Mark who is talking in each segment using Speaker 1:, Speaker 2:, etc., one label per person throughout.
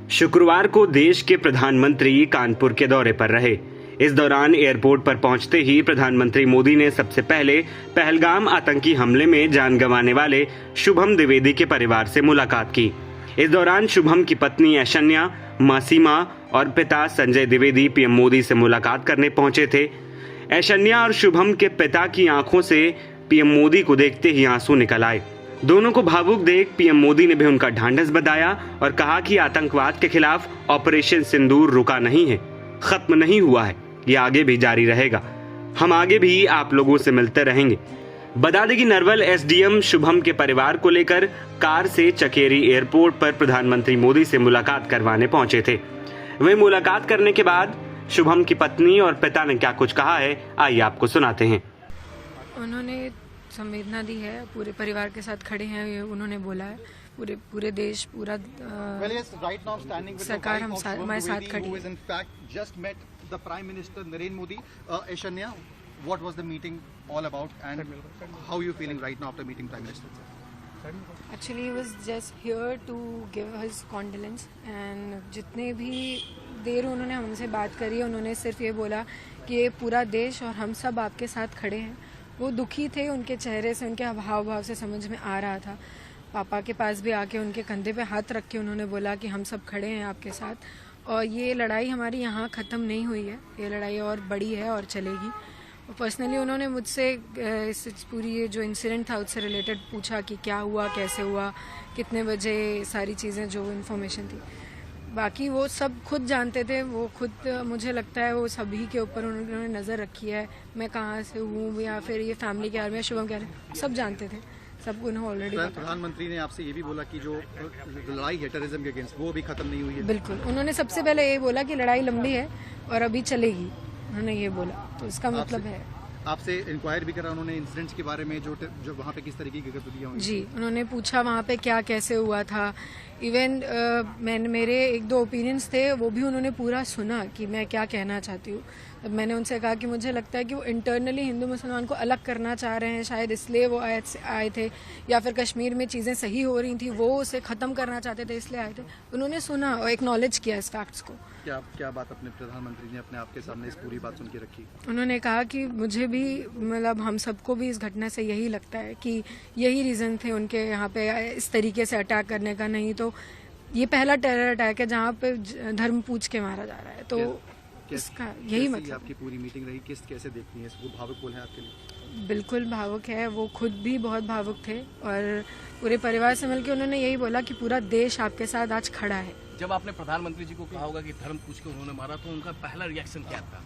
Speaker 1: शुक्रवार को देश के प्रधानमंत्री कानपुर के दौरे पर रहे। इस दौरान एयरपोर्ट पर पहुंचते ही प्रधानमंत्री मोदी ने सबसे पहले पहलगाम आतंकी हमले में जान गंवाने वाले शुभम द्विवेदी के परिवार से मुलाकात की। इस दौरान शुभम की पत्नी ऐशन्या, मां सीमा और पिता संजय द्विवेदी पीएम मोदी से मुलाकात करने पहुंचे थे। ऐशन्या और शुभम के पिता की आंखों से पीएम मोदी को देखते ही आंसू निकल आए। दोनों को भावुक देख पीएम मोदी ने भी उनका ढांढस बंधाया और कहा कि आतंकवाद के खिलाफ ऑपरेशन सिंदूर रुका नहीं है, खत्म नहीं हुआ है, ये आगे भी जारी रहेगा। हम आगे भी आप लोगों से मिलते रहेंगे। बता दें कि नरवल एसडीएम शुभम के परिवार को लेकर कार से चकेरी एयरपोर्ट पर प्रधानमंत्री मोदी से मुलाकात करवाने पहुंचे थे। वहीं मुलाकात करने के बाद शुभम की पत्नी और पिता ने क्या कुछ कहा है, आइए आपको सुनाते हैं।
Speaker 2: उन्होंने संवेदना दी है, पूरे परिवार के साथ खड़े हैं, ये उन्होंने बोला है। पूरे देश, पूरा सरकार हमारे साथ खड़ी है।
Speaker 3: The Prime Minister Narendra Modi, Aishanya, what was the meeting all about, and how are you feeling right now after meeting Prime Minister?
Speaker 2: Actually, he was just here to give his condolence, and जितने भी देर उन्होंने हमसे बात करी, उन्होंने सिर्फ ये बोला कि ये पूरा देश और हम सब आपके साथ खड़े हैं। वो दुखी थे, उनके चेहरे से, उनके हाव भाव से समझ में आ रहा था। पापा के पास भी आके उनके कंधे पे हाथ रख के उन्होंने बोला कि हम सब खड़े हैं आपके साथ, और ये लड़ाई हमारी यहाँ ख़त्म नहीं हुई है, ये लड़ाई और बड़ी है और चलेगी। और पर्सनली उन्होंने मुझसे इस पूरी ये जो इंसिडेंट था उससे रिलेटेड पूछा कि क्या हुआ, कैसे हुआ, कितने बजे, सारी चीज़ें जो इन्फॉर्मेशन थी। बाकी वो सब खुद जानते थे, वो खुद, मुझे लगता है वो सभी के ऊपर उन्होंने नज़र रखी है। मैं कहाँ से हूँ या फिर ये फैमिली के बारे में, शुभम क्या है, सब जानते थे, सब उन्हें ऑलरेडी।
Speaker 3: प्रधानमंत्री ने आपसे ये भी बोला कि जो लड़ाई है टेररिज्म के अगेंस्ट, वो भी खत्म नहीं हुई है।
Speaker 2: बिल्कुल, उन्होंने सबसे पहले ये बोला कि लड़ाई लंबी है और अभी चलेगी, उन्होंने ये बोला, तो इसका मतलब है।
Speaker 3: आपसे इंक्वायर भी करा उन्होंने इंसिडेंट्स के बारे में, जो वहाँ पे किस तरीके की गतिविधियां हुई? जी,
Speaker 2: उन्होंने पूछा वहाँ पे क्या कैसे हुआ था। इवन मेरे एक दो ओपिनियंस थे, वो भी उन्होंने पूरा सुना कि मैं क्या कहना चाहती हूँ। तब मैंने उनसे कहा कि मुझे लगता है कि वो इंटरनली हिंदू मुसलमान को अलग करना चाह रहे हैं, शायद इसलिए वो आए थे, या फिर कश्मीर में चीज़ें सही हो रही थी, वो उसे ख़त्म करना चाहते थे, इसलिए आए थे। उन्होंने सुना और एक्नॉलेज किया इस फैक्ट्स को।
Speaker 3: क्या बात अपने प्रधानमंत्री ने अपने आपके सामने इस पूरी बात सुन के रखी?
Speaker 2: उन्होंने कहा कि मुझे भी, मतलब हम सबको भी इस घटना से यही लगता है कि यही रीज़न थे उनके यहाँ पे इस तरीके से अटैक करने का। नहीं तो ये पहला टेरर अटैक है जहाँ पे धर्म पूछ के मारा जा रहा है, तो इसका यही मतलब।
Speaker 3: आपकी पूरी मीटिंग रही, कैसे देखती हैं इसको? भावुक बोल है आपके लिए?
Speaker 2: बिल्कुल भावुक है, वो खुद भी बहुत भावुक थे और पूरे परिवार से मिलकर उन्होंने यही बोला कि पूरा देश आपके साथ आज खड़ा है।
Speaker 4: जब आपने प्रधानमंत्री जी को कहा होगा कि धर्म पूछ के उन्होंने मारा, तो उनका पहला रिएक्शन क्या था?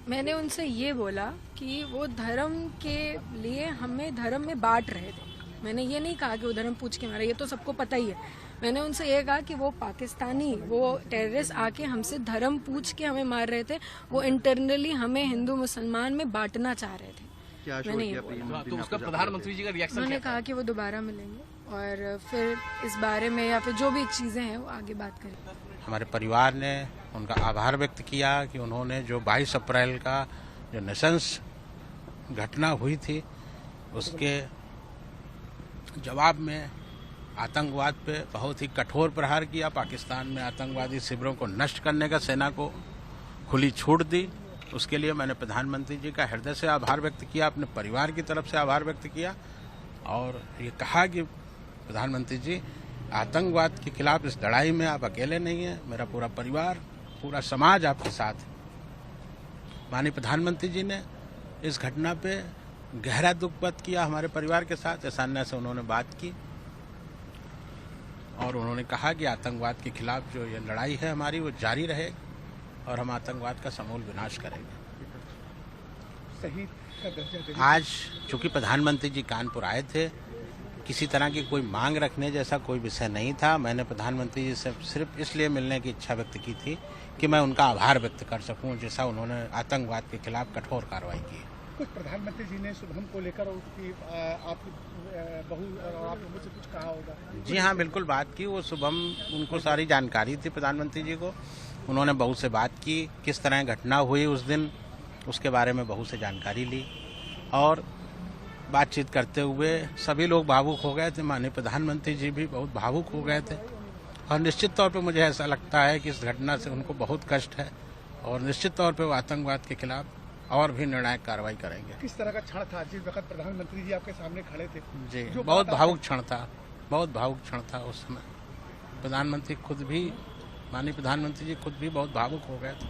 Speaker 2: मैंने उनसे ये बोला कि वो धर्म के लिए हमें धर्म में बांट रहे थे। मैंने ये नहीं कहा कि वो धर्म पूछ के मारा, ये तो सबको पता ही है। मैंने उनसे ये कहा कि वो पाकिस्तानी, वो टेररिस्ट आके हमसे धर्म पूछ के हमें मार रहे थे, वो इंटरनली हमें हिंदू मुसलमान में बांटना चाह रहे थे। मैंने ये बोला।
Speaker 4: तो उसका प्रधानमंत्री जी का रिएक्शन?
Speaker 2: उन्होंने कहा कि वो दोबारा मिलेंगे और फिर इस बारे में या फिर जो भी चीज़ें हैं वो आगे बात करेंगे।
Speaker 5: हमारे परिवार ने उनका आभार व्यक्त किया कि उन्होंने जो 22 अप्रैल का जो नृशंस घटना हुई थी, उसके जवाब में आतंकवाद पे बहुत ही कठोर प्रहार किया। पाकिस्तान में आतंकवादी शिविरों को नष्ट करने का सेना को खुली छूट दी। उसके लिए मैंने प्रधानमंत्री जी का हृदय से आभार व्यक्त किया, अपने परिवार की तरफ से आभार व्यक्त किया और ये कहा कि प्रधानमंत्री जी, आतंकवाद के खिलाफ इस लड़ाई में आप अकेले नहीं हैं, मेरा पूरा परिवार, पूरा समाज आपके साथ है। माननीय प्रधानमंत्री जी ने इस घटना पे गहरा दुख व्यक्त किया हमारे परिवार के साथ। ऐशान्या से उन्होंने बात की और उन्होंने कहा कि आतंकवाद के खिलाफ जो ये लड़ाई है हमारी, वो जारी रहेगी और हम आतंकवाद का समूल विनाश करेंगे। आज चूंकि प्रधानमंत्री जी कानपुर आए थे, किसी तरह की कोई मांग रखने जैसा कोई विषय नहीं था। मैंने प्रधानमंत्री जी से सिर्फ इसलिए मिलने की इच्छा व्यक्त की थी कि मैं उनका आभार व्यक्त कर सकूं, जैसा उन्होंने आतंकवाद के खिलाफ कठोर कार्रवाई की।
Speaker 6: कुछ प्रधानमंत्री जी ने शुभम को लेकर आपकी बहू और आप लोगों से कुछ कहा होगा?
Speaker 5: जी हाँ, बिल्कुल बात की। वो शुभम, उनको सारी जानकारी थी प्रधानमंत्री जी को। उन्होंने बहू से बात की, किस तरह घटना हुई उस दिन, उसके बारे में बहू से जानकारी ली और बातचीत करते हुए सभी लोग भावुक हो गए थे। माननीय प्रधानमंत्री जी भी बहुत भावुक हो गए थे और निश्चित तौर पे मुझे ऐसा लगता है कि इस घटना से उनको बहुत कष्ट है और निश्चित तौर पे वो आतंकवाद के खिलाफ और भी निर्णायक कार्रवाई करेंगे।
Speaker 6: किस तरह का क्षण था जिस वक्त प्रधानमंत्री जी आपके सामने खड़े थे?
Speaker 5: जी,
Speaker 6: जो
Speaker 5: बहुत
Speaker 6: बात
Speaker 5: भावुक क्षण था, बहुत भावुक क्षण था उस समय। प्रधानमंत्री खुद भी, माननीय प्रधानमंत्री जी खुद भी बहुत भावुक हो गए थे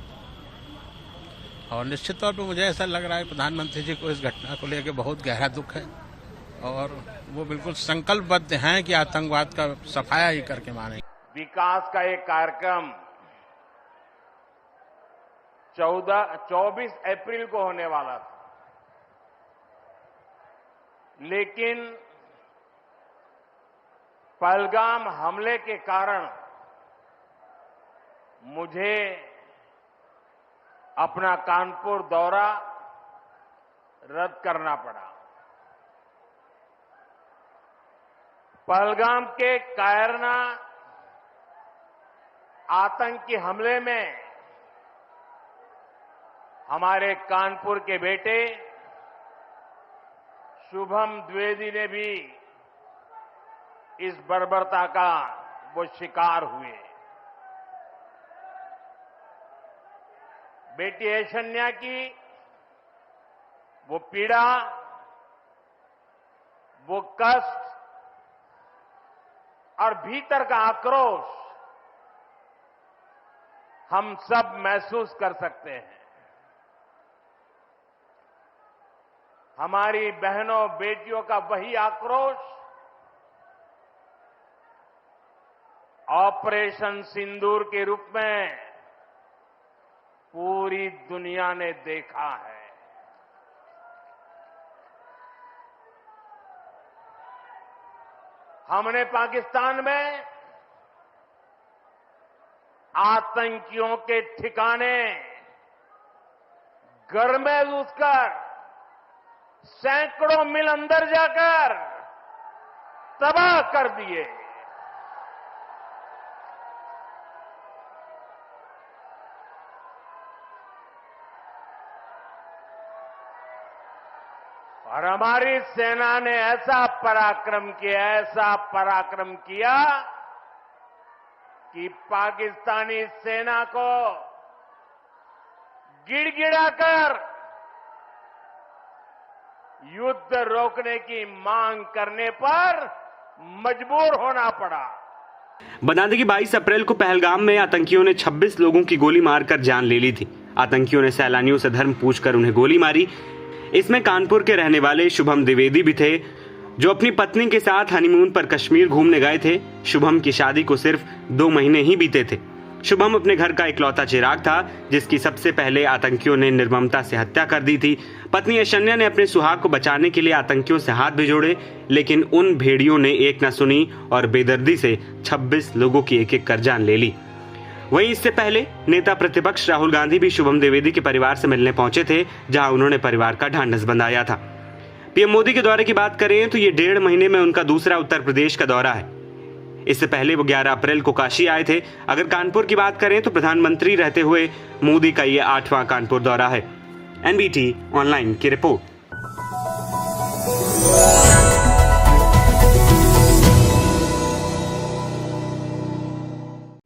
Speaker 5: और निश्चित तौर पे मुझे ऐसा लग रहा है प्रधानमंत्री जी को इस घटना को लेकर बहुत गहरा दुख है और वो बिल्कुल संकल्पबद्ध हैं कि आतंकवाद का सफाया ही करके मानेंगे।
Speaker 7: विकास का एक कार्यक्रम 24 अप्रैल को होने वाला था, लेकिन पहलगाम हमले के कारण मुझे अपना कानपुर दौरा रद्द करना पड़ा। पहलगाम के कायरना आतंकी हमले में हमारे कानपुर के बेटे शुभम द्विवेदी ने भी इस बर्बरता का वो शिकार हुए। बेटी ऐशन्या की वो पीड़ा, वो कष्ट और भीतर का आक्रोश हम सब महसूस कर सकते हैं। हमारी बहनों बेटियों का वही आक्रोश ऑपरेशन सिंदूर के रूप में पूरी दुनिया ने देखा है। हमने पाकिस्तान में आतंकियों के ठिकाने घर में घुसकर सैकड़ों मील अंदर जाकर तबाह कर दिए। और हमारी सेना ने ऐसा पराक्रम किया कि पाकिस्तानी सेना को गिड़गिड़ाकर युद्ध रोकने की मांग करने पर मजबूर होना पड़ा।
Speaker 1: बता दें कि 22 अप्रैल को पहलगाम में आतंकियों ने 26 लोगों की गोली मारकर जान ले ली थी। आतंकियों ने सैलानियों से धर्म पूछकर उन्हें गोली मारी। इसमें कानपुर के रहने वाले शुभम द्विवेदी भी थे, जो अपनी पत्नी के साथ हनीमून पर कश्मीर घूमने गए थे। शुभम की शादी को सिर्फ 2 महीने ही बीते थे। शुभम अपने घर का इकलौता चिराग था, जिसकी सबसे पहले आतंकियों ने निर्ममता से हत्या कर दी थी। पत्नी ऐशन्या ने अपने सुहाग को बचाने के लिए आतंकियों से हाथ भी जोड़े, लेकिन उन भेड़ियों ने एक न सुनी और बेदर्दी से 26 लोगों की एक-एक कर जान ले ली। वहीं इससे पहले नेता प्रतिपक्ष राहुल गांधी भी शुभम द्विवेदी के परिवार से मिलने पहुंचे थे, जहां उन्होंने परिवार का ढांढस बंधाया था। पीएम मोदी के दौरे की बात करें तो ये 1.5 महीने में उनका दूसरा उत्तर प्रदेश का दौरा है। इससे पहले वो 11 अप्रैल को काशी आए थे। अगर कानपुर की बात करें तो प्रधानमंत्री रहते हुए मोदी का ये 8वां कानपुर दौरा है। एनबीटी ऑनलाइन की रिपोर्ट।